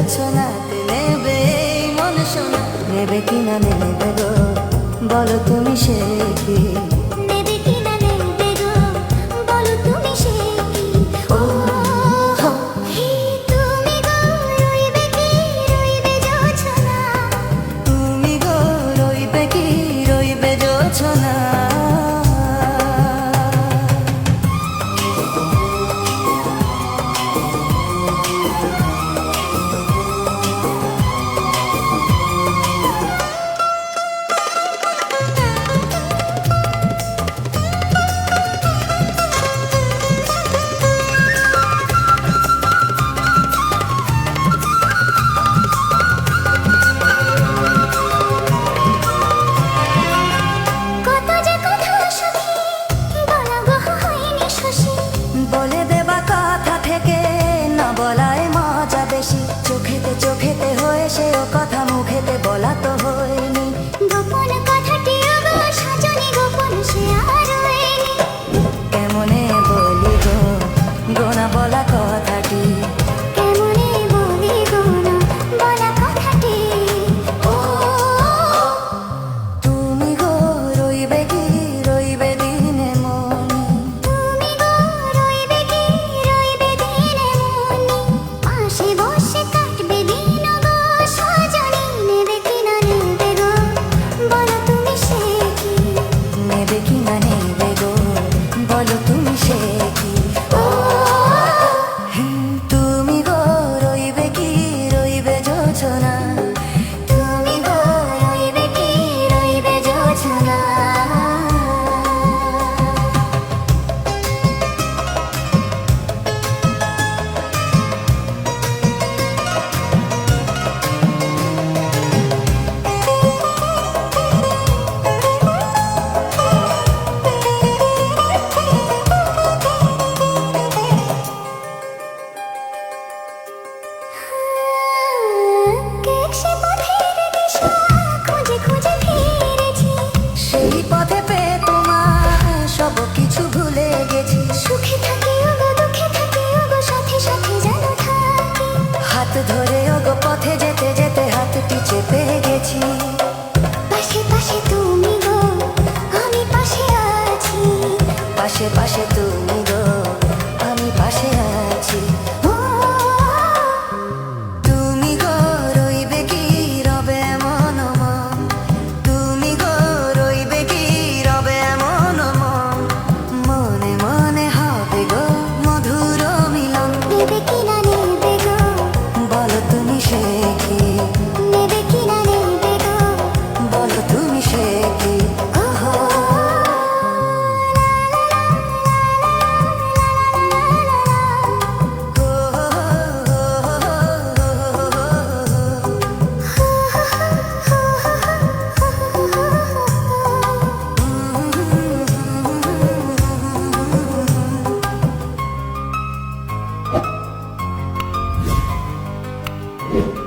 জোছনাতে নেবে এই মন সোনা, নেবে কিনা নেবে গো বলো তুমি সে কি? নেবে কিনা নেবে গো বলো তুমি সে কি? ও হে তুমি গো রইবে কি রইবে জোছনা, তুমি গো রইবে কি রইবে জোছনা। বলে দেবা কথা থেকে না বলায় মজা বেশি, চোখেতে চোখেতে হয়ে সে ও কথা মুখেতে বলা তো হয়নি। গোপন কথাটি গো সাজনি গোপন সে আর হয়নি। কেমনে বলি গো গোনা বলা কথাটি, কেমনে বলি গো না বলা কথাটি। ও তুমি গো রইবে কি রইবে দিনে মনি, তুমি গো রইবে কি রইবে দিনে মনি, পাশে বসে কাটবে দিন গো সাজনি। নেবে কিনা নেবে গো বলো তুমি সে কি? নেবে কিনা নেবে গো বলো তুমি সে কি? ও তুমি গো রইবে কি রইবে জোছনা, তুমি গো রইবে কি রইবে জোছনা। সেই পথে পেয়ে তোমার সব কিছু ভুলে গেছি। সুখে থাকি ওগো দুঃখে থাকি ওগো সাথে সাথে যেন থাকি। হাত ধরে ওগো পথে যেতে যেতে হাতটি চেপে গেছি। পাশে পাশে তুমি গো আমি পাশে আছি। পাশে পাশে তুমি গো আমি পাশে আছি। ও তুমি গো রইবে কি রবে মন মন, তুমি গো রইবে কি রবে মন মন, মনে মনে হবে গো মধুর মিলন। নেবে কিনা নেবে গো বলো তুমি সে কি? নেবে কিনা নেবে গো বলো তুমি সে কি? ওহো Oh